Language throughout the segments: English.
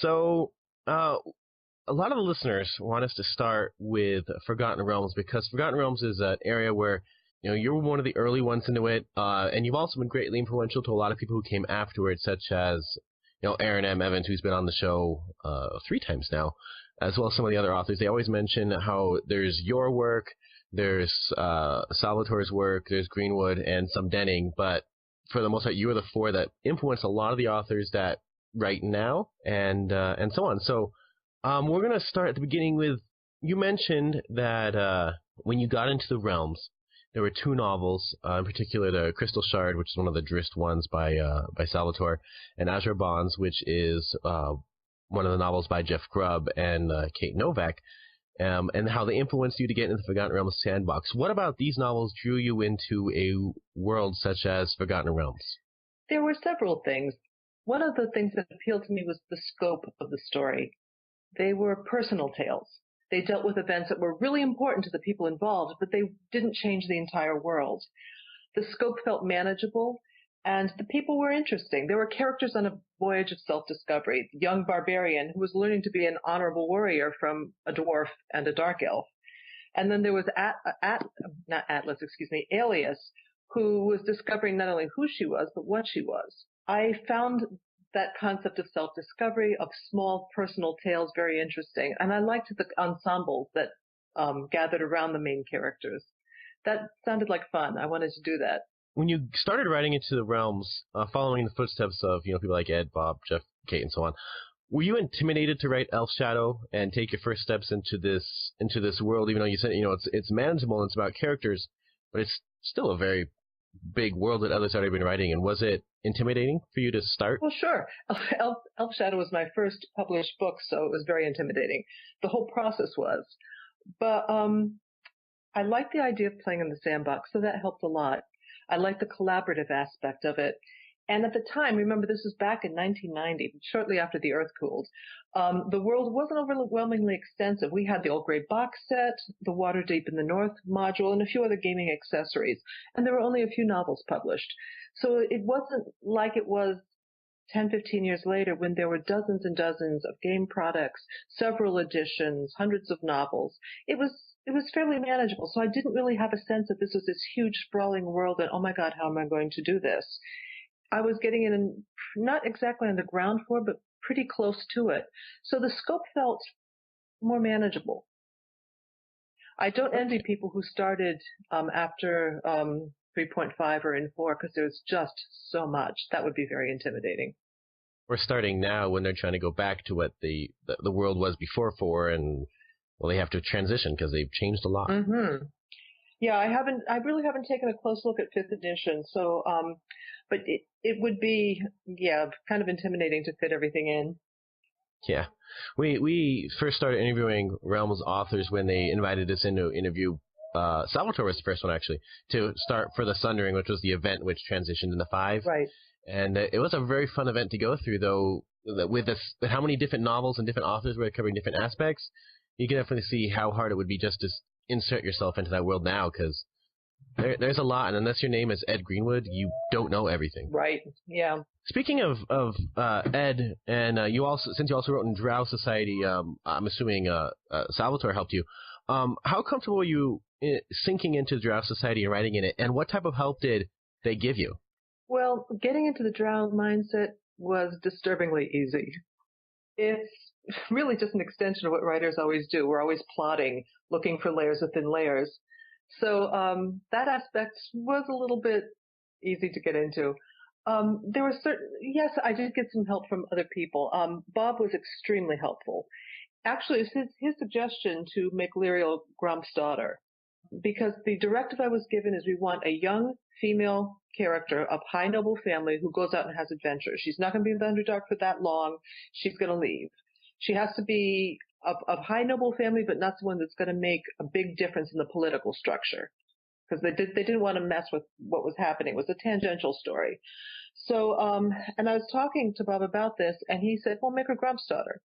So, a lot of the listeners want us to start with Forgotten Realms because Forgotten Realms is an area where you're one of the early ones into it, and you've also been greatly influential to a lot of people who came afterwards, such as Aaron M. Evans, who's been on the show 3 times now, as well as some of the other authors. They always mention how there's your work, there's Salvatore's work, there's Greenwood, and some Denning, but for the most part, you are the 4 that influenced a lot of the authors that write now, and so on. So we're going to start at the beginning with, you mentioned that when you got into the realms, there were 2 novels, in particular the Crystal Shard, which is one of the Drizzt ones by Salvatore, and Azure Bonds, which is one of the novels by Jeff Grubb and Kate Novak, and how they influenced you to get into the Forgotten Realms sandbox. What about these novels drew you into a world such as Forgotten Realms? There were several things. One of the things that appealed to me was the scope of the story. They were personal tales. They dealt with events that were really important to the people involved, but they didn't change the entire world. The scope felt manageable, and the people were interesting. There were characters on a voyage of self-discovery. The young barbarian who was learning to be an honorable warrior from a dwarf and a dark elf. And then there was Alias, who was discovering not only who she was, but what she was. I found that concept of self-discovery, of small personal tales, very interesting. And I liked the ensembles that gathered around the main characters. That sounded like fun. I wanted to do that. When you started writing into the realms, following the footsteps of people like Ed, Bob, Jeff, Kate, and so on, were you intimidated to write Elf Shadow and take your first steps into this world? Even though you said it's manageable and it's about characters, but it's still a very big world that others had already been writing. And was it intimidating for you to start? Well, sure. Elf Shadow was my first published book, so it was very intimidating. The whole process was. But I liked the idea of playing in the sandbox, so that helped a lot. I liked the collaborative aspect of it. And at the time, remember, this was back in 1990, shortly after the Earth cooled. The world wasn't overwhelmingly extensive. We had the Old Grey box set, the Waterdeep in the North module, and a few other gaming accessories. And there were only a few novels published. So it wasn't like it was 10, 15 years later when there were dozens and dozens of game products, several editions, hundreds of novels. It was fairly manageable. So I didn't really have a sense that this was this huge sprawling world and, oh my God, how am I going to do this? I was getting in not exactly on the ground floor, but pretty close to it. So the scope felt more manageable. I don't envy people who started after 3.5 or in 4 because there's just so much. That would be very intimidating. We're starting now when they're trying to go back to what the world was before 4, and they have to transition because they've changed a lot. Mm-hmm. Yeah, I really haven't taken a close look at 5th edition, so but it would be kind of intimidating to fit everything in. Yeah. We first started interviewing Realms authors when they invited us in to interview Salvatore was the first one, actually, to start for the Sundering, which was the event which transitioned into 5. Right. And it was a very fun event to go through, though, with how many different novels and different authors were covering different aspects. You can definitely see how hard it would be just to insert yourself into that world now, because there's a lot, and unless your name is Ed Greenwood, you don't know everything. Right, yeah. Speaking of Ed, and since you also wrote in Drow Society, I'm assuming Salvatore helped you. How comfortable were you sinking into Drow Society and writing in it, and what type of help did they give you? Well, getting into the Drow mindset was disturbingly easy. It's really just an extension of what writers always do. We're always plotting, looking for layers within layers. So that aspect was a little bit easy to get into. There were yes, I did get some help from other people. Bob was extremely helpful. Actually, it's his suggestion to make Lyriel Grump's daughter, because the directive I was given is we want a young female character of high noble family who goes out and has adventures. She's not going to be in the Underdark for that long. She's going to leave. She has to be of high noble family, but not someone that's going to make a big difference in the political structure, because they didn't want to mess with what was happening. It was a tangential story. So, and I was talking to Bob about this, and he said, well, make her Grump's daughter.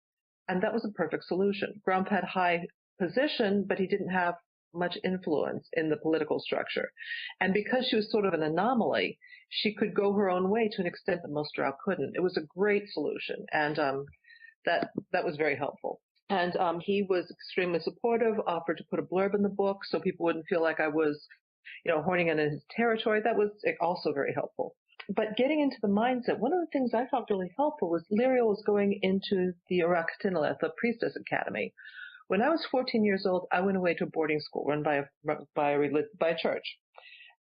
And that was a perfect solution. Grump had high position, but he didn't have much influence in the political structure. And because she was sort of an anomaly, she could go her own way to an extent that most Drow couldn't. It was a great solution. And that was very helpful. And he was extremely supportive, offered to put a blurb in the book so people wouldn't feel like I was, horning in his territory. That was also very helpful. But getting into the mindset, one of the things I found really helpful was Lyriel was going into the Araktinileth, the Priestess Academy. When I was 14 years old, I went away to a boarding school run by a church.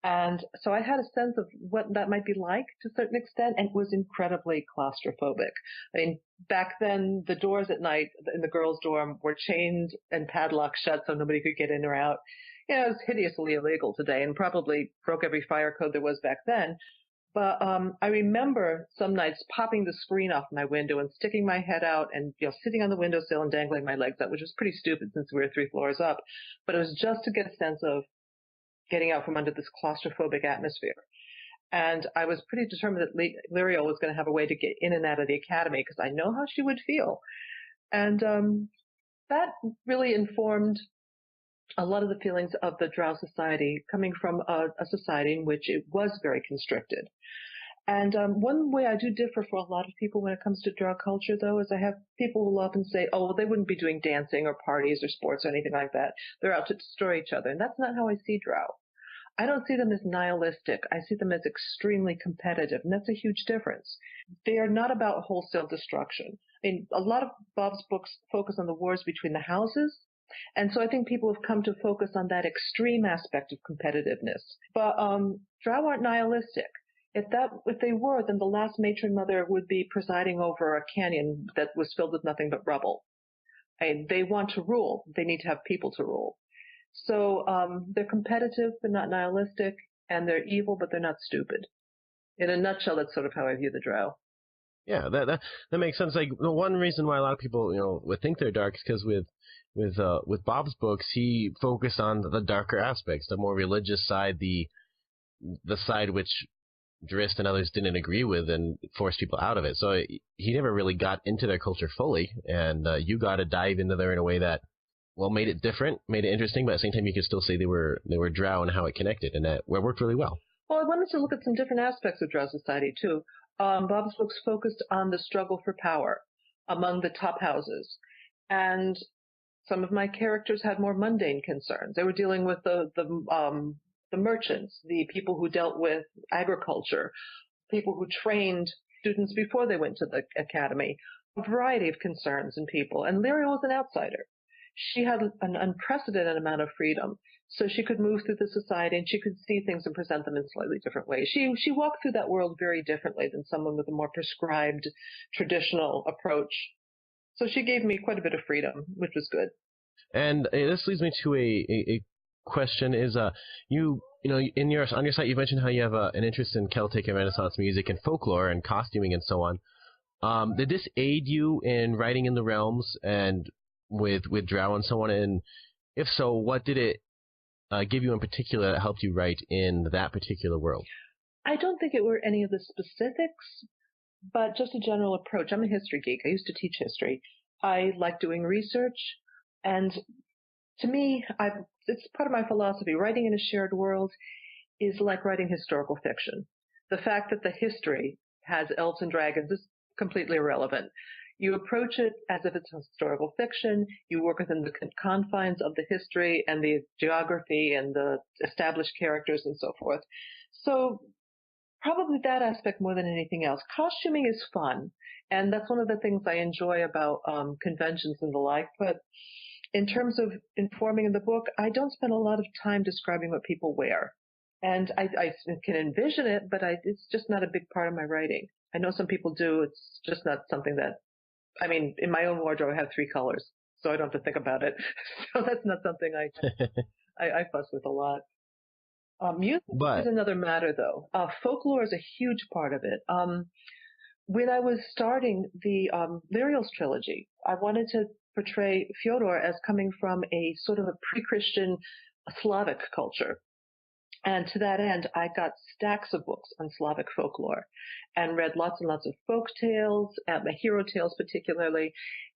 And so I had a sense of what that might be like to a certain extent, and it was incredibly claustrophobic. I mean, back then, the doors at night in the girls' dorm were chained and padlocked shut so nobody could get in or out. It was hideously illegal today and probably broke every fire code there was back then. But I remember some nights popping the screen off my window and sticking my head out and sitting on the windowsill and dangling my legs out, which was pretty stupid since we were 3 floors up. But it was just to get a sense of getting out from under this claustrophobic atmosphere. And I was pretty determined that Lyriel was going to have a way to get in and out of the academy because I know how she would feel. And that really informed a lot of the feelings of the Drow society, coming from a society in which it was very constricted. And one way I do differ for a lot of people when it comes to Drow culture, though, is I have people who will often say, oh, well, they wouldn't be doing dancing or parties or sports or anything like that. They're out to destroy each other. And that's not how I see Drow. I don't see them as nihilistic. I see them as extremely competitive, and that's a huge difference. They are not about wholesale destruction. I mean, a lot of Bob's books focus on the wars between the houses, and so I think people have come to focus on that extreme aspect of competitiveness. But Drow aren't nihilistic. If they were, then the last matron mother would be presiding over a canyon that was filled with nothing but rubble. They want to rule. They need to have people to rule. So they're competitive but not nihilistic, and they're evil but they're not stupid. In a nutshell, that's sort of how I view the Drow. Yeah, that makes sense. Like, the one reason why a lot of people would think they're dark is because with Bob's books, he focused on the darker aspects, the more religious side, the side which Drizzt and others didn't agree with and forced people out of it. So he never really got into their culture fully, and you got to dive into there in a way that, well, made it different, made it interesting, but at the same time you could still say they were Drow and how it connected, and that worked really well. Well, I wanted to look at some different aspects of Drow society, too. Bob's books focused on the struggle for power among the top houses, and some of my characters had more mundane concerns. They were dealing with the merchants, the people who dealt with agriculture, people who trained students before they went to the academy, a variety of concerns and people. And Lyriel was an outsider. She had an unprecedented amount of freedom, so she could move through the society and she could see things and present them in slightly different ways. She walked through that world very differently than someone with a more prescribed, traditional approach. So she gave me quite a bit of freedom, which was good. And this leads me to a question: is on your site you've mentioned how you have an interest in Celtic and Renaissance music and folklore and costuming and so on. Did this aid you in writing in the realms and with Drow and so on? And if so, what did it give you in particular that helped you write in that particular world? I don't think it were any of the specifics, but just a general approach. I'm a history geek. I used to teach history. I like doing research, and to me, it's part of my philosophy. Writing in a shared world is like writing historical fiction. The fact that the history has elves and dragons is completely irrelevant. You approach it as if it's historical fiction. You work within the confines of the history and the geography and the established characters and so forth. So probably that aspect more than anything else. Costuming is fun, and that's one of the things I enjoy about conventions and the like. But in terms of informing in the book, I don't spend a lot of time describing what people wear. And I can envision it, but it's just not a big part of my writing. I know some people do. It's just not something that, in my own wardrobe, I have 3 colors, so I don't have to think about it. So that's not something I fuss with a lot. Music is another matter, though. Folklore is a huge part of it. When I was starting the Lyriel's trilogy, I wanted to portray Fyodor as coming from a sort of a pre-Christian Slavic culture. And to that end, I got stacks of books on Slavic folklore and read lots and lots of folk tales, hero tales particularly,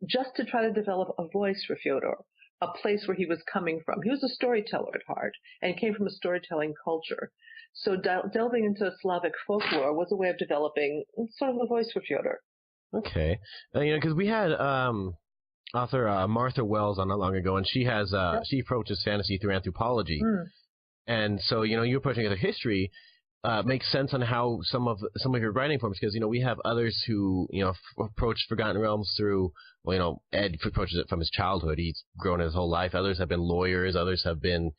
just to try to develop a voice for Fyodor, a place where he was coming from. He was a storyteller at heart and came from a storytelling culture. So delving into Slavic folklore was a way of developing sort of a voice for Fyodor. Okay. Because we had author Martha Wells on not long ago, and she has Yep. she approaches fantasy through anthropology, Mm. and so you approaching it through history makes sense on how some of your writing forms, because we have others who approach Forgotten Realms through, Ed approaches it from his childhood. He's grown his whole life. Others have been lawyers. Others have been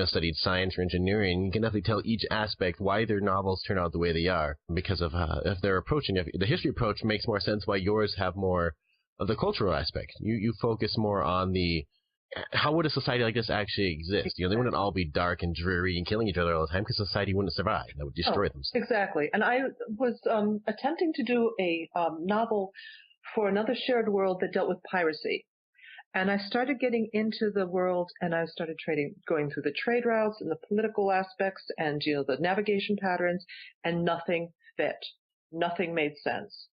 studied science or engineering. You can definitely tell each aspect why their novels turn out the way they are because of if they're approaching if the history approach makes more sense. Why yours have more of the cultural aspect. You focus more on the how would a society like this actually exist? They wouldn't all be dark and dreary and killing each other all the time because society wouldn't survive. That would destroy themselves. Exactly. And I was attempting to do a novel for another shared world that dealt with piracy. And I started getting into the world, and I started going through the trade routes and the political aspects and, the navigation patterns, and nothing fit. Nothing made sense.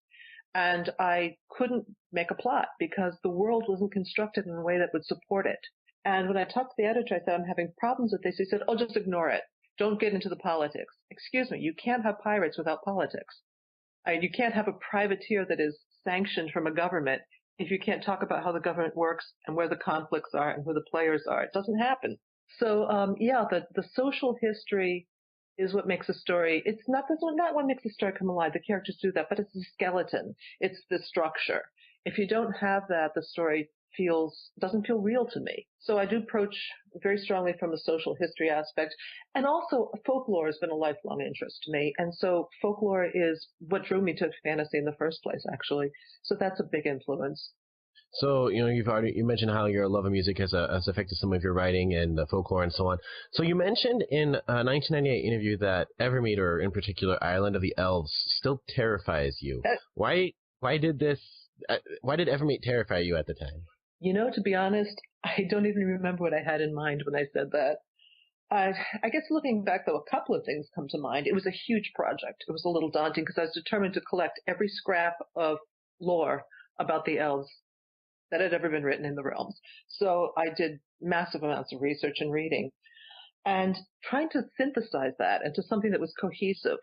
And I couldn't make a plot because the world wasn't constructed in a way that would support it. And when I talked to the editor, I said, I'm having problems with this. He said, oh, just ignore it. Don't get into the politics. Excuse me, you can't have pirates without politics. You can't have a privateer that is sanctioned from a government if you can't talk about how the government works and where the conflicts are and who the players are. It doesn't happen. So, the social history is what makes a story. It's not what makes a story come alive. The characters do that, but it's the skeleton. It's the structure. If you don't have that, the story doesn't feel real to me. So I do approach very strongly from a social history aspect. And also folklore has been a lifelong interest to me. And so folklore is what drew me to fantasy in the first place, actually. So that's a big influence. So you mentioned how your love of music has affected some of your writing and folklore and so on. So you mentioned in a 1998 interview that Evermeet, or in particular Island of the Elves, still terrifies you. Why did Evermeet terrify you at the time? To be honest, I don't even remember what I had in mind when I said that. I guess looking back, though, a couple of things come to mind. It was a huge project. It was a little daunting because I was determined to collect every scrap of lore about the elves that had ever been written in the realms. So I did massive amounts of research and reading. And trying to synthesize that into something that was cohesive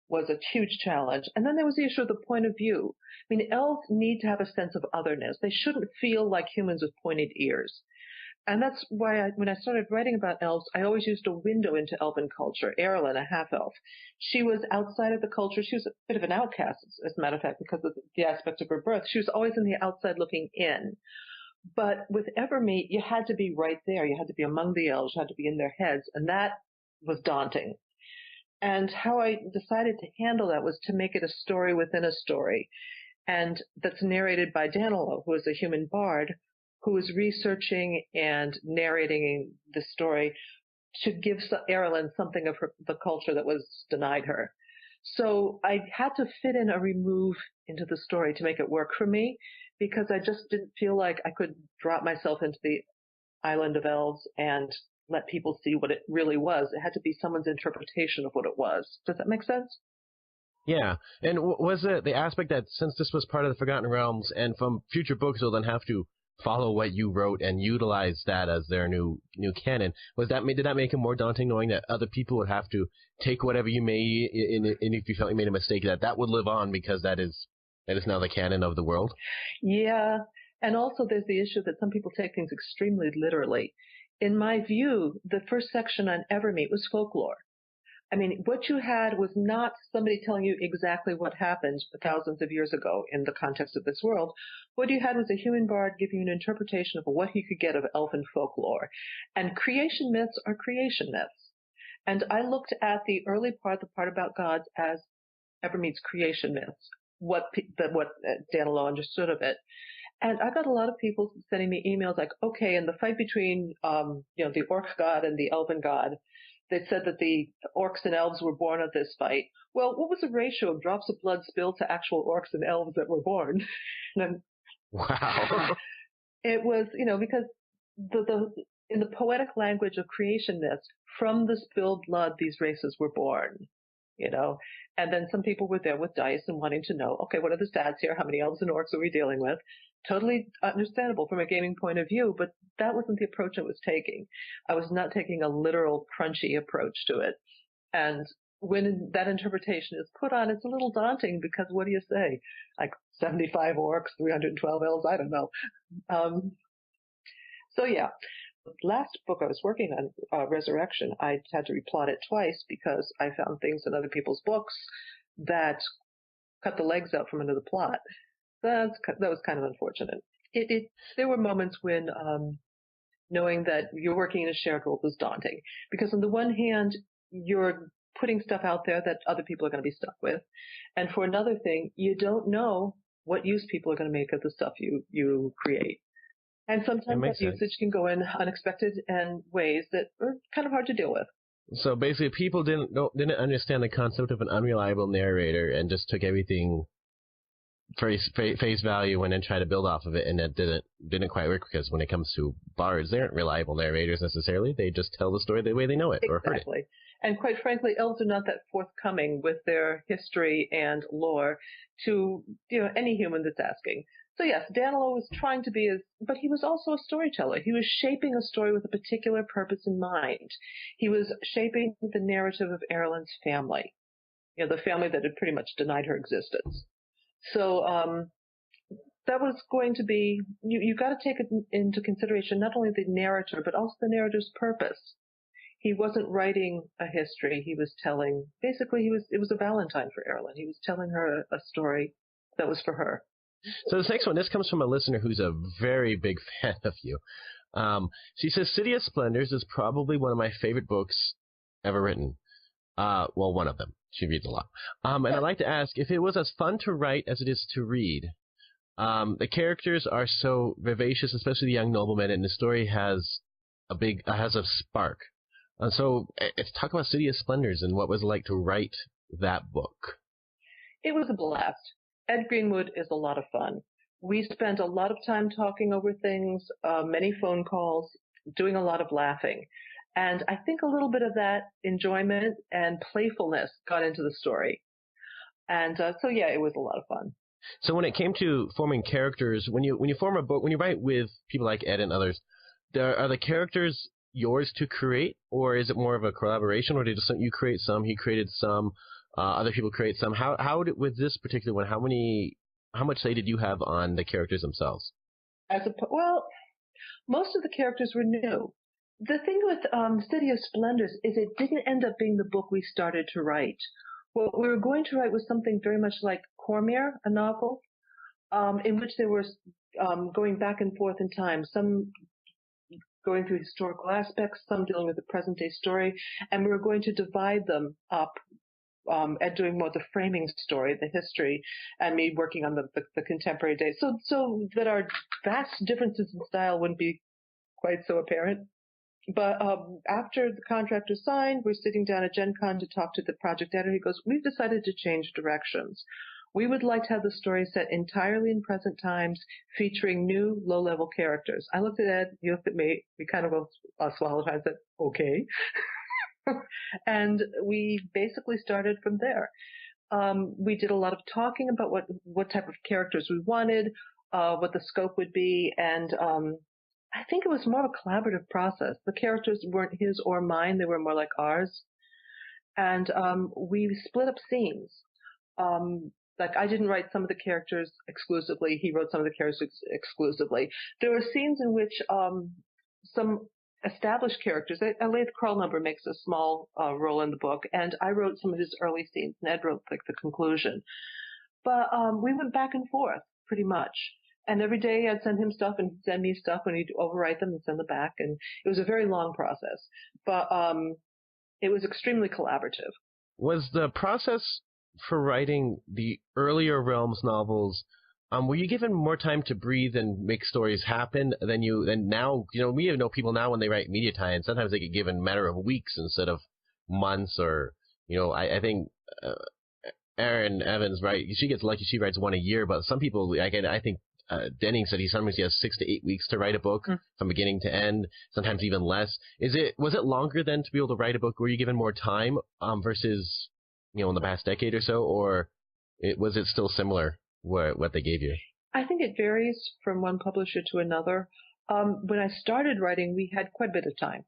was a huge challenge. And then there was the issue of the point of view. I mean, elves need to have a sense of otherness. They shouldn't feel like humans with pointed ears. And that's why when I started writing about elves, I always used a window into elven culture. Erilyn, a half-elf, she was outside of the culture. She was a bit of an outcast, as a matter of fact, because of the aspect of her birth. She was always on the outside looking in. But with Evermeet, you had to be right there. You had to be among the elves. You had to be in their heads. And that was daunting. And how I decided to handle that was to make it a story within a story. And that's narrated by Danilo, who is a human bard, who is researching and narrating the story to give Erilyn something of the culture that was denied her. So I had to fit in a remove into the story to make it work for me, because I just didn't feel like I could drop myself into the Island of Elves and let people see what it really was. It had to be someone's interpretation of what it was. Does that make sense? Yeah, and was it the aspect that since this was part of the Forgotten Realms, and from future books they'll then have to follow what you wrote and utilize that as their new canon? Did that make it more daunting, knowing that other people would have to take whatever you made, and if you felt you made a mistake, that would live on because that is now the canon of the world? Yeah, and also there's the issue that some people take things extremely literally. In my view, the first section on Evermeet was folklore. I mean, what you had was not somebody telling you exactly what happened thousands of years ago in the context of this world. What you had was a human bard giving you an interpretation of what he could get of elfin folklore. And creation myths are creation myths. And I looked at the early part, the part about gods, as Evermeet's creation myths, what Danilo understood of it. And I got a lot of people sending me emails like, okay, in the fight between, the orc god and the elven god, they said that the orcs and elves were born of this fight. Well, what was the ratio of drops of blood spilled to actual orcs and elves that were born? Wow. It was, because in the poetic language of creation myths, from the spilled blood, these races were born, and then some people were there with dice and wanting to know, okay, what are the stats here? How many elves and orcs are we dealing with? Totally understandable from a gaming point of view, but that wasn't the approach I was taking. I was not taking a literal, crunchy approach to it. And when that interpretation is put on, it's a little daunting because what do you say? Like 75 orcs, 312 elves, I don't know. So yeah, the last book I was working on, Resurrection, I had to replot it twice because I found things in other people's books that cut the legs out from under the plot. That was kind of unfortunate. There were moments when knowing that you're working in a shared world was daunting because on the one hand, you're putting stuff out there that other people are going to be stuck with. And for another thing, you don't know what use people are going to make of the stuff you create. And sometimes that usage can go in unexpected and ways that are kind of hard to deal with. So basically, people didn't understand the concept of an unreliable narrator and just took everything face value and then try to build off of it, and it didn't quite work because when it comes to bards, they aren't reliable narrators necessarily. They just tell the story the way they know it or heard it. Exactly. And quite frankly, elves are not that forthcoming with their history and lore to any human that's asking. So yes, Danilo was trying to be but he was also a storyteller. He was shaping a story with a particular purpose in mind. He was shaping the narrative of Erlen's family, the family that had pretty much denied her existence. So that was going to be, you've got to take into consideration not only the narrator, but also the narrator's purpose. He wasn't writing a history. He was telling, basically, it was a Valentine for Erlen. He was telling her a story that was for her. So this next one, this comes from a listener who's a very big fan of you. She says, City of Splendors is probably one of my favorite books ever written. Well, one of them. She reads a lot. And I'd like to ask, if it was as fun to write as it is to read, the characters are so vivacious, especially the young nobleman, and the story has a spark. And so let's talk about City of Splendors and what it was like to write that book. It was a blast. Ed Greenwood is a lot of fun. We spent a lot of time talking over things, many phone calls, doing a lot of laughing. And I think a little bit of that enjoyment and playfulness got into the story. And so, yeah, it was a lot of fun. So when it came to forming characters, when you form a book, when you write with people like Ed and others, are the characters yours to create, or is it more of a collaboration, or did you create some, he created some, other people create some? With this particular one, how much say did you have on the characters themselves? Well, most of the characters were new. The thing with City of Splendors is it didn't end up being the book we started to write. What we were going to write was something very much like Cormier, a novel, in which there was going back and forth in time, some going through historical aspects, some dealing with the present-day story, and we were going to divide them up, Ed doing more the framing story, the history, and me working on the contemporary day, so that our vast differences in style wouldn't be quite so apparent. But after the contract was signed, we're sitting down at Gen Con to talk to the project editor. He goes, we've decided to change directions. We would like to have the story set entirely in present times, featuring new low-level characters. I looked at Ed, you looked at me, we kind of both swallowed. I said, okay. And we basically started from there. We did a lot of talking about what type of characters we wanted, what the scope would be, and I think it was more of a collaborative process. The characters weren't his or mine. They were more like ours. And we split up scenes. Like I didn't write some of the characters exclusively. He wrote some of the characters exclusively. There were scenes in which some established characters, Elaine Cunningham makes a small role in the book, and I wrote some of his early scenes, and Ed wrote like the conclusion. But we went back and forth pretty much. And every day I'd send him stuff and he'd send me stuff, and he'd overwrite them and send them back. And it was a very long process, but it was extremely collaborative. Was the process for writing the earlier Realms novels, were you given more time to breathe and make stories happen than now? We know people now when they write media tie-ins, sometimes they get given a matter of weeks instead of months, or I think Erin Evans, right? She gets lucky; she writes one a year. But some people, I think Denning said he has 6 to 8 weeks to write a book from beginning to end, sometimes even less. Was it longer than to be able to write a book? Were you given more time versus in the past decade or so, or was it still similar what they gave you? I think it varies from one publisher to another. When I started writing, we had quite a bit of time.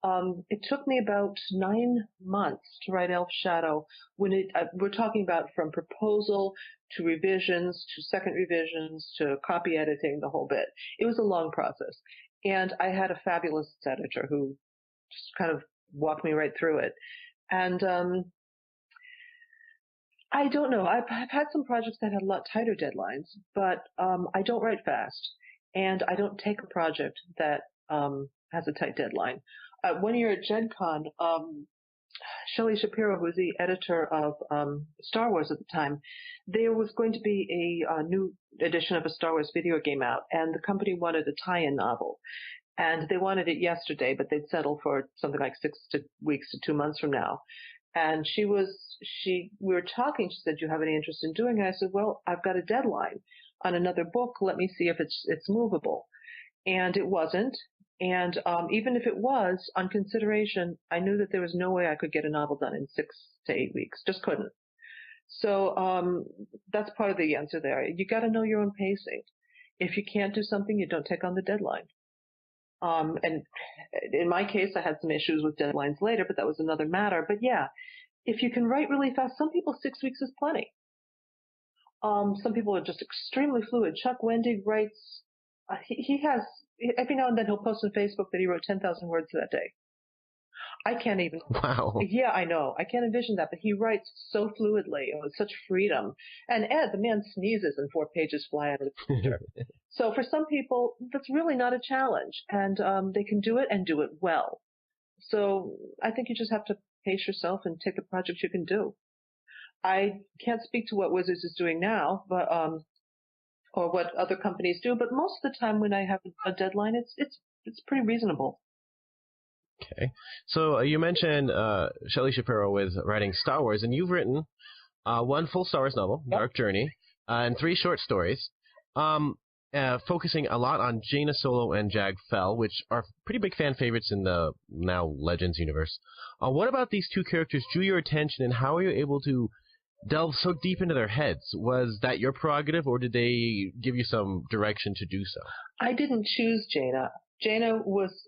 It took me about 9 months to write Elf Shadow. We're talking about from proposal to revisions to second revisions to copy editing, the whole bit. It was a long process. And I had a fabulous editor who just kind of walked me right through it. And I don't know. I've had some projects that had a lot tighter deadlines, but I don't write fast. And I don't take a project that has a tight deadline. One year at Gen Con, Shelley Shapiro, who was the editor of Star Wars at the time, there was going to be a new edition of a Star Wars video game out, and the company wanted a tie-in novel. And they wanted it yesterday, but they'd settle for something like 6 weeks to 2 months from now. And we were talking, she said, "Do you have any interest in doing it?" I said, "Well, I've got a deadline on another book. Let me see if it's movable." And it wasn't. And even if it was, on consideration, I knew that there was no way I could get a novel done in 6 to 8 weeks. Just couldn't. So that's part of the answer there. You got to know your own pacing. If you can't do something, you don't take on the deadline. And in my case, I had some issues with deadlines later, but that was another matter. But yeah, if you can write really fast, some people 6 weeks is plenty. Some people are just extremely fluid. Chuck Wendig writes, he has, every now and then he'll post on Facebook that he wrote 10,000 words that day. I can't even. Wow. Yeah, I know. I can't envision that, but he writes so fluidly and with such freedom. And Ed, the man sneezes and 4 pages fly out of the picture. So for some people, that's really not a challenge, and they can do it and do it well. So I think you just have to pace yourself and take the project you can do. I can't speak to what Wizards is doing now, but or what other companies do, but most of the time when I have a deadline, it's pretty reasonable. Okay. So you mentioned Shelley Shapiro with writing Star Wars, and you've written one full Star Wars novel, Yep. Dark Journey, and 3 short stories, focusing a lot on Jaina Solo and Jag Fell, which are pretty big fan favorites in the now Legends universe. What about these 2 characters drew your attention, and how were you able to delve so deep into their heads? Was that your prerogative, or did they give you some direction to do so? I didn't choose Jaina. Jaina was,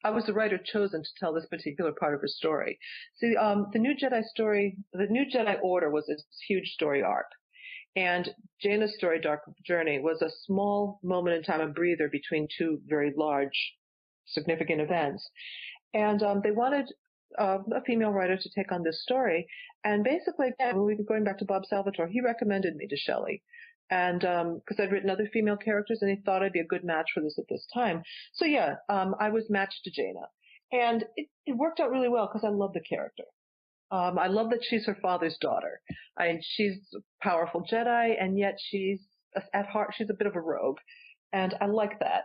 I was the writer chosen to tell this particular part of her story. See, the New Jedi story, the New Jedi Order was this huge story arc. And Jaina's story, Dark Journey, was a small moment in time, a breather between 2 very large, significant events. And they wanted a female writer to take on this story. And basically, again, we were going back to Bob Salvatore, he recommended me to Shelley. And because I'd written other female characters, and he thought I'd be a good match for this at this time. So yeah, I was matched to Jaina. And it worked out really well because I love the character. I love that she's her father's daughter. She's a powerful Jedi, and yet at heart, she's a bit of a rogue. And I like that.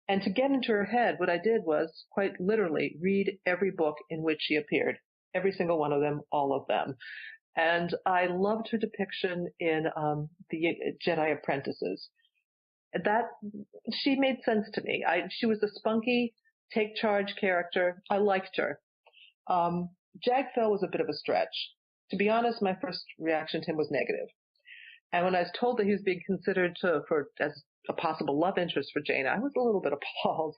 And to get into her head, what I did was quite literally read every book in which she appeared. Every single one of them, all of them. And I loved her depiction in the Jedi Apprentices. She made sense to me. She was a spunky, take charge character. I liked her. Jag Fell was a bit of a stretch. To be honest, my first reaction to him was negative. And when I was told that he was being considered as a possible love interest for Jaina, I was a little bit appalled.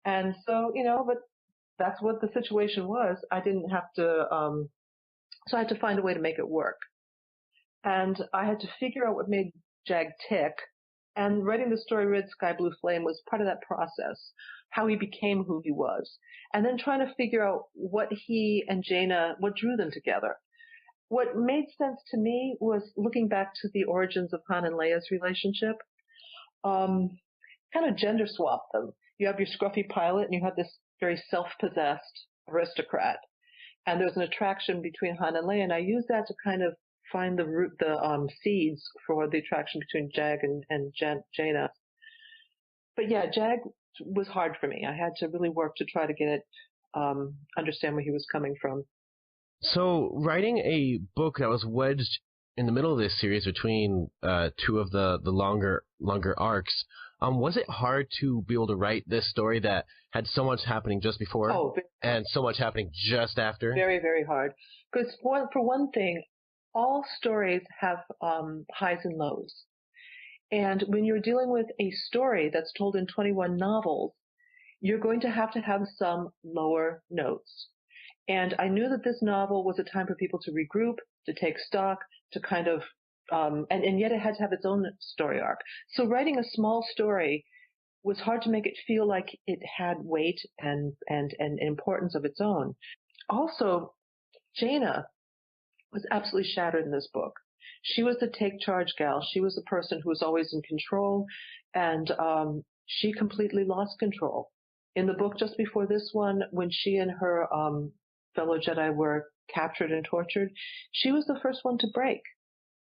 And so, but that's what the situation was. I didn't have to, so I had to find a way to make it work. And I had to figure out what made Jag tick. And writing the story Red Sky Blue Flame was part of that process, how he became who he was. And then trying to figure out what he and Jaina, what drew them together. What made sense to me was looking back to the origins of Han and Leia's relationship. Kind of gender swap them. You have your scruffy pilot and you have this very self-possessed aristocrat. And there's an attraction between Han and Leia, and I use that to kind of find the seeds for the attraction between Jag and Jaina. But yeah, Jag was hard for me. I had to really work to try to get it, understand where he was coming from. So writing a book that was wedged in the middle of this series between 2 of the longer arcs, was it hard to be able to write this story that had so much happening just before and so much happening just after? Very, very hard. Because for one thing, all stories have highs and lows. And when you're dealing with a story that's told in 21 novels, you're going to have some lower notes. And I knew that this novel was a time for people to regroup, to take stock, to kind of, and yet it had to have its own story arc. So writing a small story was hard to make it feel like it had weight and importance of its own. Also, Jaina was absolutely shattered in this book. She was the take charge gal. She was the person who was always in control, and she completely lost control. In the book just before this one, when she and her fellow Jedi were captured and tortured, she was the first one to break.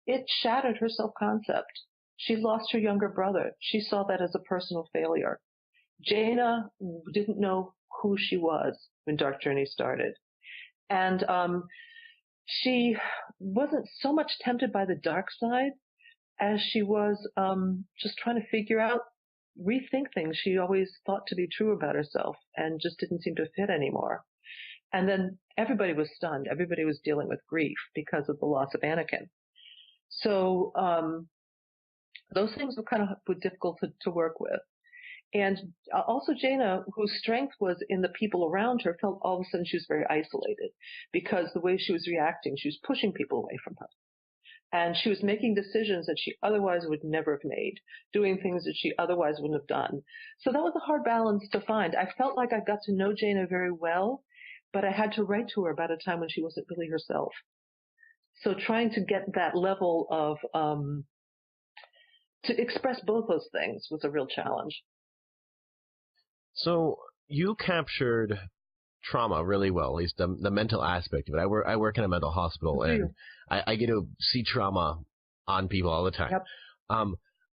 It shattered her self-concept. She lost her younger brother. She saw that as a personal failure. Jaina didn't know who she was when Dark Journey started. And she wasn't so much tempted by the dark side as she was just trying to figure out, rethink things she always thought to be true about herself and just didn't seem to fit anymore. And then everybody was stunned. Everybody was dealing with grief because of the loss of Anakin. So those things were difficult to work with. And also Jaina, whose strength was in the people around her, felt all of a sudden she was very isolated because the way she was reacting, she was pushing people away from her. And she was making decisions that she otherwise would never have made, doing things that she otherwise wouldn't have done. So that was a hard balance to find. I felt like I got to know Jaina very well, but I had to write to her about a time when she wasn't really herself. So trying to get that level of, to express both those things was a real challenge. So you captured trauma really well, at least the mental aspect of it. I work in a mental hospital, and I get to see trauma on people all the time. Yep.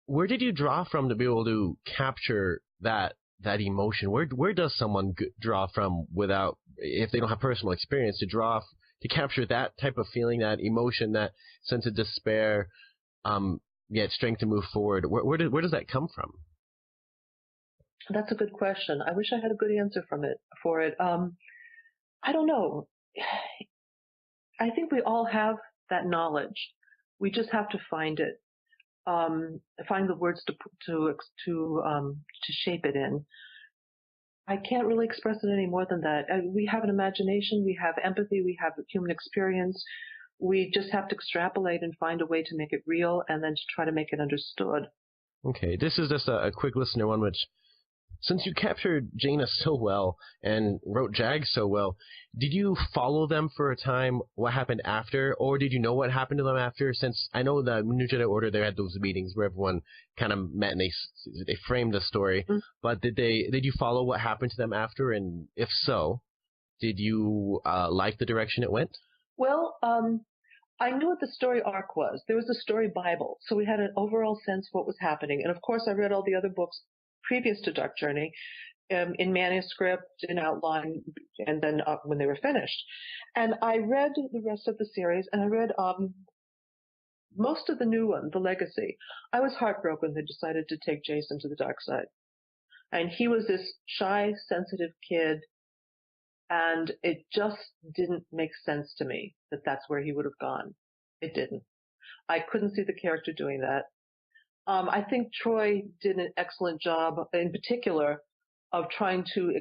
Where did you draw from to be able to capture that emotion? Where does someone draw from without, if they don't have personal experience, to capture that type of feeling, that emotion, that sense of despair, yet strength to move forward? Where does that come from? That's a good question. I wish I had a good answer for it. I don't know. I think we all have that knowledge. We just have to find it, find the words to shape it in. I can't really express it any more than that. We have an imagination, we have empathy, we have human experience. We just have to extrapolate and find a way to make it real, and then to try to make it understood. Okay, this is just a quick listener one, which, since you captured Jaina so well and wrote Jag so well, did you follow them for a time, what happened after, or did you know what happened to them after? Since I know the New Jedi Order, they had those meetings where everyone kind of met and they framed the story, but did you follow what happened to them after, and if so, did you like the direction it went? Well, I knew what the story arc was. There was a story Bible, so we had an overall sense of what was happening. And of course, I read all the other books previous to Dark Journey, in manuscript, in outline, and then when they were finished. And I read the rest of the series, and I read most of the new one, The Legacy. I was heartbroken they decided to take Jason to the dark side. And he was this shy, sensitive kid, and it just didn't make sense to me that that's where he would have gone. It didn't. I couldn't see the character doing that. I think Troy did an excellent job, in particular, of trying to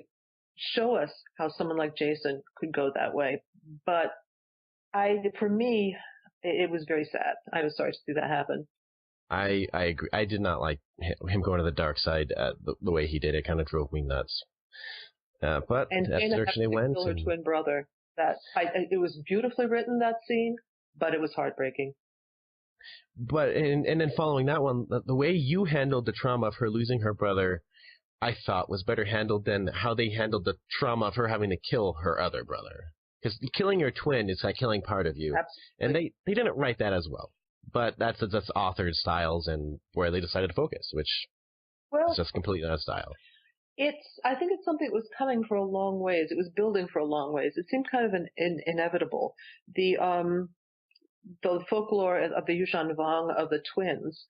show us how someone like Jason could go that way. But for me, it was very sad. I was sorry to see that happen. I agree. I did not like him going to the dark side the way he did. It kind of drove me nuts. But that's the direction they went. Her twin brother. It was beautifully written, that scene, but it was heartbreaking. But and then following that one, the way you handled the trauma of her losing her brother, I thought was better handled than how they handled the trauma of her having to kill her other brother. Because killing your twin is like killing part of you. Absolutely. And they didn't write that as well. But that's authors' styles and where they decided to focus, which is just completely out of style. I think it's something that was coming for a long ways. It was building for a long ways. It seemed kind of inevitable. The folklore of the Yuuzhan Vong of the twins,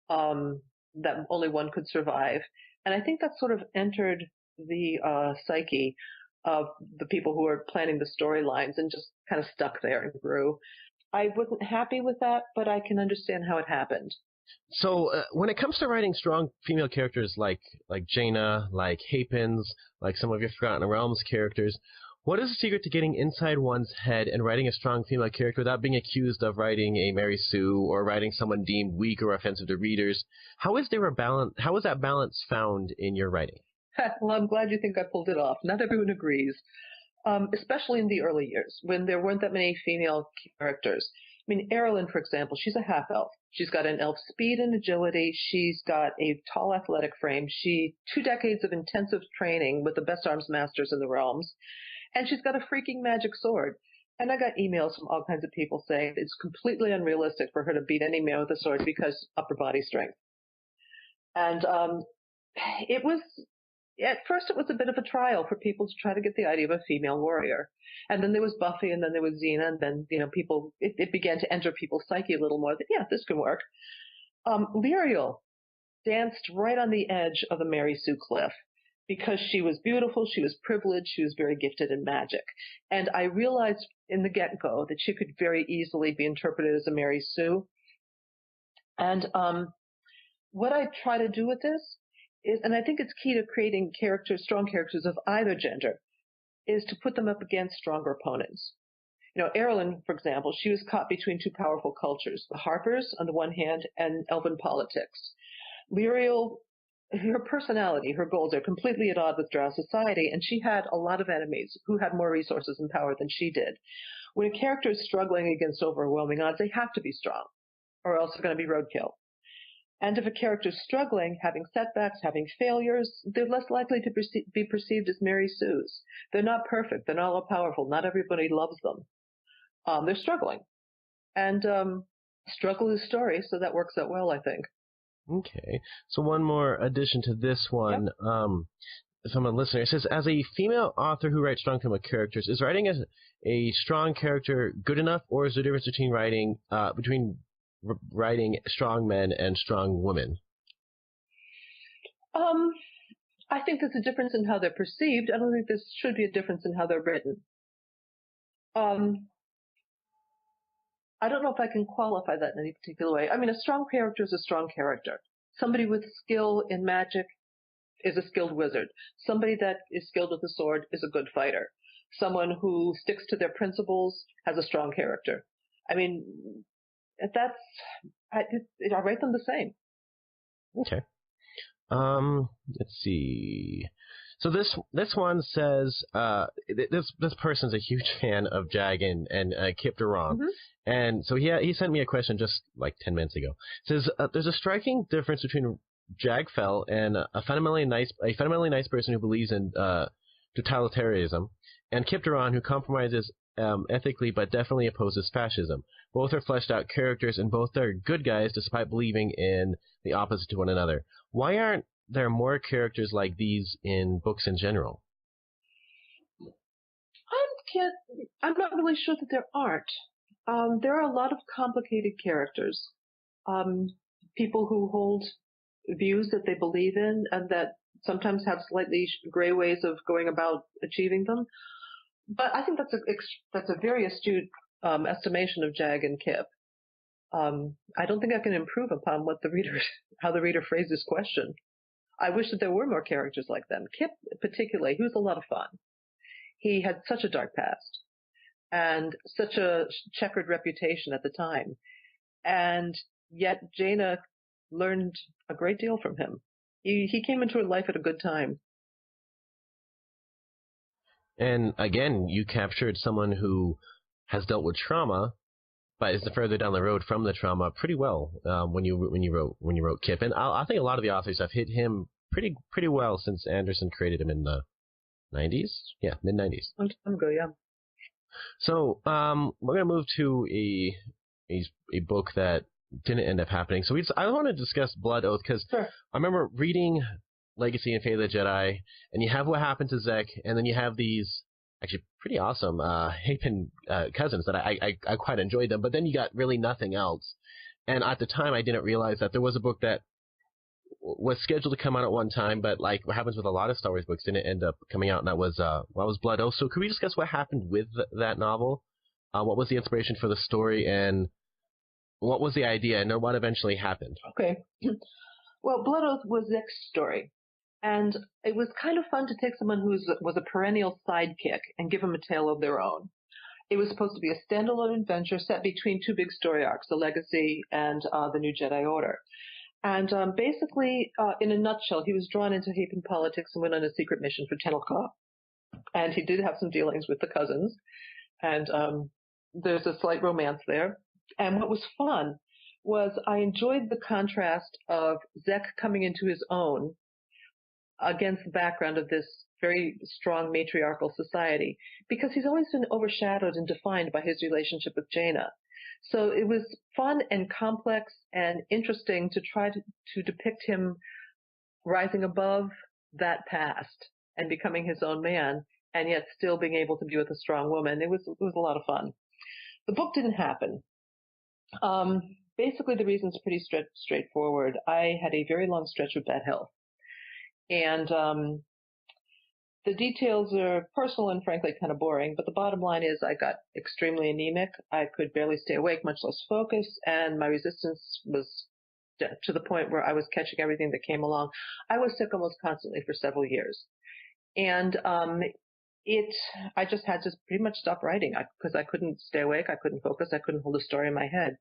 that only one could survive. And I think that sort of entered the psyche of the people who were planning the storylines and just kind of stuck there and grew. I wasn't happy with that, but I can understand how it happened. So when it comes to writing strong female characters like Jaina, like Hapens, like some of your Forgotten Realms characters, what is the secret to getting inside one's head and writing a strong female character without being accused of writing a Mary Sue or writing someone deemed weak or offensive to readers? How is there a balance? How is that balance found in your writing? Well, I'm glad you think I pulled it off. Not everyone agrees, especially in the early years when there weren't that many female characters. I mean, Erilyn, for example, she's a half elf. She's got an elf speed and agility. She's got a tall athletic frame. 2 decades of intensive training with the best arms masters in the realms. And she's got a freaking magic sword. And I got emails from all kinds of people saying it's completely unrealistic for her to beat any man with a sword because upper body strength. And it was, at first it was a bit of a trial for people to try to get the idea of a female warrior. And then there was Buffy, and then there was Xena, and then, it began to enter people's psyche a little more that, yeah, this can work. Lyriel danced right on the edge of the Mary Sue cliff because she was beautiful, she was privileged, she was very gifted in magic. And I realized in the get-go that she could very easily be interpreted as a Mary Sue. And what I try to do with this is, and I think it's key to creating strong characters of either gender, is to put them up against stronger opponents. Erilyn, for example, she was caught between 2 powerful cultures, the Harpers on the one hand and elven politics. Lyriel, her personality, her goals are completely at odds with Drow society, and she had a lot of enemies who had more resources and power than she did. When a character is struggling against overwhelming odds, they have to be strong, or else they're going to be roadkill. And if a character is struggling, having setbacks, having failures, they're less likely to be perceived as Mary Sues. They're not perfect. They're not all powerful. Not everybody loves them. They're struggling. And struggle is story, so that works out well, I think. Okay. So one more addition to this one. Yep. From a listener, it says, as a female author who writes strong female characters, is writing a strong character good enough, or is there a difference between writing strong men and strong women? I think there's a difference in how they're perceived. I don't think there should be a difference in how they're written. I don't know if I can qualify that in any particular way. I mean, a strong character is a strong character. Somebody with skill in magic is a skilled wizard. Somebody that is skilled with a sword is a good fighter. Someone who sticks to their principles has a strong character. I mean, I rate them the same. Okay. Let's see. So this one says this person's a huge fan of Jag and Kip Durand. Mm-hmm. And so he sent me a question just like 10 minutes ago. It says there's a striking difference between Jag Fell and a fundamentally nice person who believes in totalitarianism, and Kip Durand, who compromises ethically but definitely opposes fascism. Both are fleshed out characters, and both are good guys despite believing in the opposite to one another. Why aren't there more characters like these in books in general? I'm not really sure that there aren't. There are a lot of complicated characters. People who hold views that they believe in and that sometimes have slightly gray ways of going about achieving them. But I think that's a very astute estimation of Jag and Kip. I don't think I can improve upon how the reader phrased this question. I wish that there were more characters like them. Kip, particularly, he was a lot of fun. He had such a dark past and such a checkered reputation at the time. And yet Jaina learned a great deal from him. He came into her life at a good time. And again, you captured someone who has dealt with trauma, but is further down the road from the trauma pretty well when you wrote Kip. And I think a lot of the authors have hit him pretty well since Anderson created him in the 90s. Yeah, mid 90s. Long time ago, yeah. So we're gonna move to a book that didn't end up happening. So I want to discuss Blood Oath because sure. I remember reading Legacy and Fate of the Jedi, and you have what happened to Zek, and then you have these actually pretty awesome Hapen cousins that I quite enjoyed them, but then you got really nothing else. And at the time, I didn't realize that there was a book that was scheduled to come out at one time, but like what happens with a lot of Star Wars books, didn't end up coming out, and that was Blood Oath. So could we discuss what happened with that novel? What was the inspiration for the story, and what was the idea and what eventually happened? Okay. Well, Blood Oath was Zek's story. And it was kind of fun to take someone who was a perennial sidekick and give them a tale of their own. It was supposed to be a standalone adventure set between two big story arcs, The Legacy and The New Jedi Order. And basically, in a nutshell, he was drawn into Haven politics and went on a secret mission for Tenelka. And he did have some dealings with the cousins. And there's a slight romance there. And what was fun was I enjoyed the contrast of Zek coming into his own against the background of this very strong matriarchal society, because he's always been overshadowed and defined by his relationship with Jaina. So it was fun and complex and interesting to try to depict him rising above that past and becoming his own man, and yet still being able to be with a strong woman. It was a lot of fun. The book didn't happen. Basically, the reason's pretty straightforward. I had a very long stretch of bad health. And the details are personal and frankly kind of boring, but the bottom line is I got extremely anemic. I could barely stay awake, much less focus, and my resistance was to the point where I was catching everything that came along. I was sick almost constantly for several years. And I just had to pretty much stop writing because I couldn't stay awake, I couldn't focus, I couldn't hold a story in my head.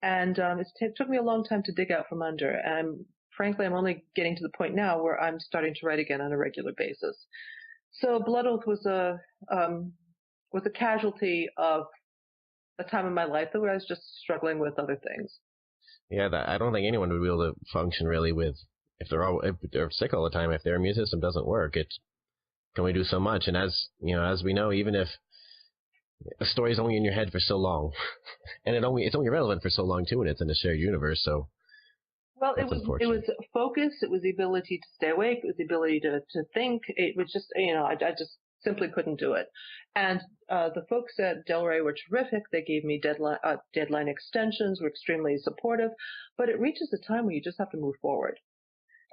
And it took me a long time to dig out from under. And frankly, I'm only getting to the point now where I'm starting to write again on a regular basis. So Blood Oath was a casualty of a time in my life where I was just struggling with other things. Yeah, I don't think anyone would be able to function really with if they're sick all the time. If their immune system doesn't work, it can only do so much. And as we know, even if a story is only in your head for so long, and it's only relevant for so long too, and it's in a shared universe, so. Well, it was focus. It was the ability to stay awake. It was the ability to think. It was just, I just simply couldn't do it. And the folks at Del Rey were terrific. They gave me deadline extensions, were extremely supportive. But it reaches a time where you just have to move forward.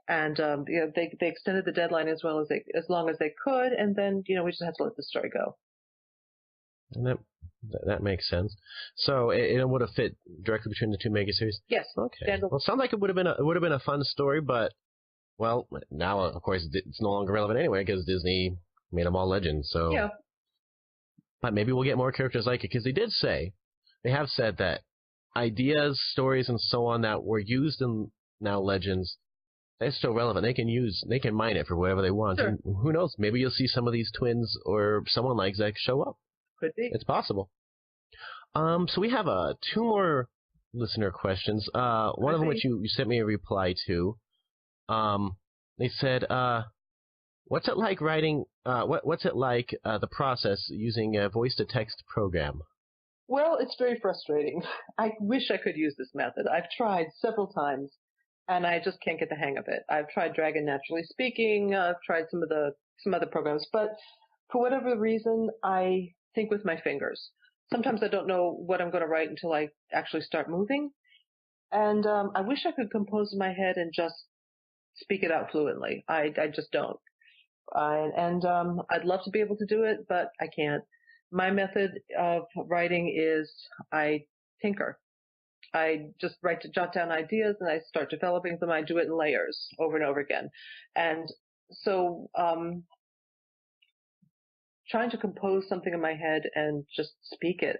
And they extended the deadline as long as they could, and then we just had to let the story go. And that makes sense. So it would have fit directly between the two mega-series? Yes. Okay. Well, it sounds like it would have been a fun story, but, well, now, of course, it's no longer relevant anyway because Disney made them all legends. So. Yeah. But maybe we'll get more characters like it, because they have said that ideas, stories, and so on that were used in now legends, they're still relevant. They can mine it for whatever they want. Sure. And who knows? Maybe you'll see some of these twins or someone like Zek show up. Could be. It's possible. So we have two more listener questions. One of them which you sent me a reply to. They said, "What's it like writing? What's it like the process using a voice-to-text program?" Well, it's very frustrating. I wish I could use this method. I've tried several times, and I just can't get the hang of it. I've tried Dragon Naturally Speaking. I've tried some other programs, but for whatever reason, I think with my fingers. Sometimes I don't know what I'm going to write until I actually start moving. And I wish I could compose in my head and just speak it out fluently. I just don't. I'd love to be able to do it, but I can't. My method of writing is I tinker. I just jot down ideas and I start developing them. I do it in layers over and over again. And so trying to compose something in my head and just speak it,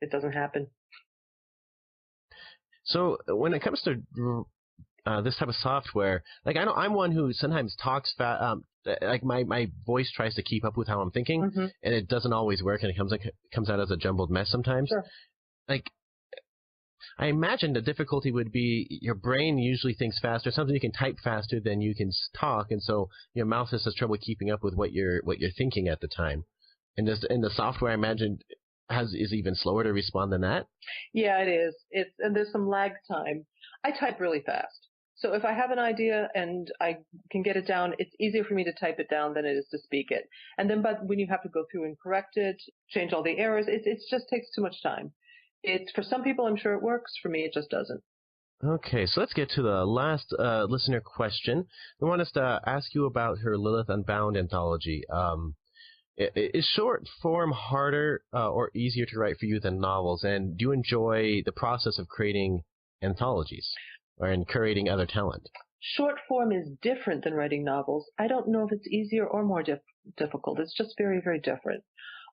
it doesn't happen. So when it comes to this type of software, like I know I'm one who sometimes talks fast, like my voice tries to keep up with how I'm thinking, mm-hmm. and it doesn't always work, and it comes out as a jumbled mess sometimes. Sure. Like, I imagine the difficulty would be your brain usually thinks faster. Sometimes you can type faster than you can talk, and so your mouth just has trouble keeping up with what you're thinking at the time. And the software, I imagine, is even slower to respond than that. Yeah, it is. And there's some lag time. I type really fast, so if I have an idea and I can get it down, it's easier for me to type it down than it is to speak it. And then, but when you have to go through and correct it, change all the errors, it just takes too much time. For some people, I'm sure it works. For me, it just doesn't. Okay, so let's get to the last listener question. They want us to ask you about her Lilith Unbound anthology. Is short form harder or easier to write for you than novels? And do you enjoy the process of creating anthologies and curating other talent? Short form is different than writing novels. I don't know if it's easier or more difficult. It's just very, very different.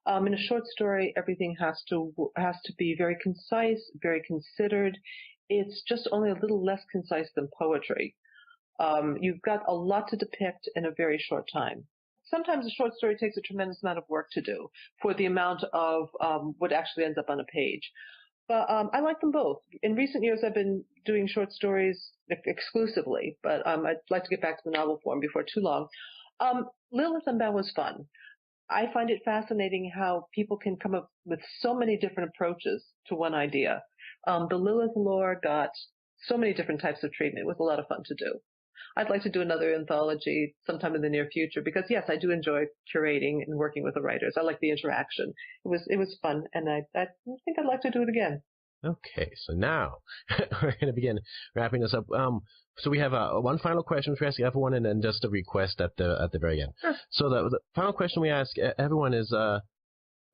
In a short story, everything has to be very concise, very considered. It's just only a little less concise than poetry. You've got a lot to depict in a very short time. Sometimes a short story takes a tremendous amount of work to do for the amount of what actually ends up on a page. But I like them both. In recent years, I've been doing short stories exclusively, but I'd like to get back to the novel form before too long. Lilith Unbound was fun. I find it fascinating how people can come up with so many different approaches to one idea. The Lilith lore got so many different types of treatment. It was a lot of fun to do. I'd like to do another anthology sometime in the near future because, yes, I do enjoy curating and working with the writers. I like the interaction. It was fun, and I think I'd like to do it again. Okay, so now we're going to begin wrapping this up. So we have one final question we ask everyone, and then just a request at the very end. Sure. So the final question we ask everyone is, we're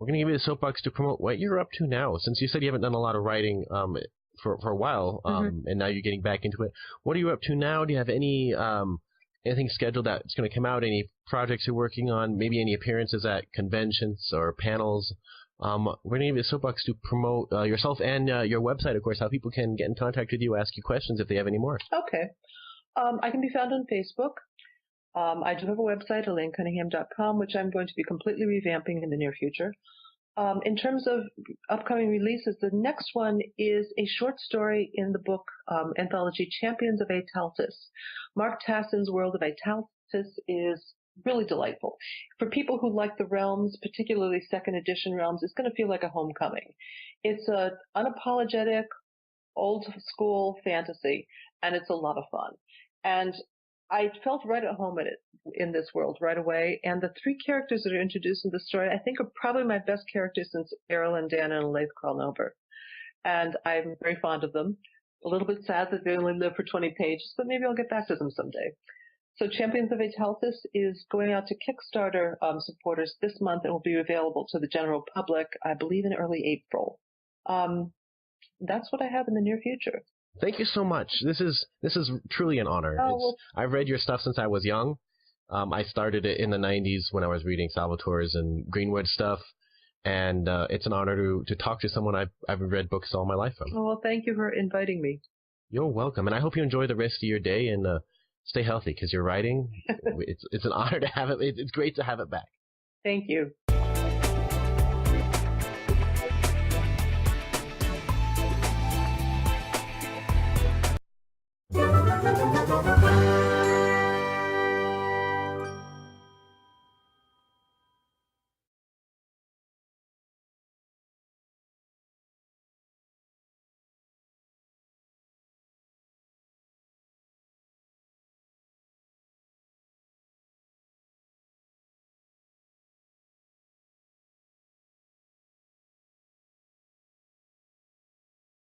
going to give you the soapbox to promote what you're up to now. Since you said you haven't done a lot of writing for a while, and now you're getting back into it. What are you up to now? Do you have anything scheduled that's going to come out? Any projects you're working on? Maybe any appearances at conventions or panels? We're going to give you a soapbox to promote yourself and your website, of course, how people can get in contact with you, ask you questions if they have any more. Okay. I can be found on Facebook. I do have a website, ElaineCunningham.com, which I'm going to be completely revamping in the near future. In terms of upcoming releases, the next one is a short story in the book anthology Champions of Aetaltis. Mark Tassin's world of Aetaltis is really delightful. For people who like the realms, particularly second edition realms, it's going to feel like a homecoming. It's an unapologetic, old school fantasy, and it's a lot of fun. And I felt right at home in this world right away, and the three characters that are introduced in the story I think are probably my best characters since Errol and Dan and Elaith Cronenberg. And I'm very fond of them. A little bit sad that they only live for 20 pages, but maybe I'll get back to them someday. So Champions of Aetaltis is going out to Kickstarter supporters this month and will be available to the general public, I believe, in early April. That's what I have in the near future. Thank you so much. This is truly an honor. I've read your stuff since I was young. I started it in the 90s when I was reading Salvatore's and Greenwood stuff, and it's an honor to talk to someone I've read books all my life from. Oh, well, thank you for inviting me. You're welcome, and I hope you enjoy the rest of your day and stay healthy because you're writing. It's an honor to have it. It's great to have it back. Thank you.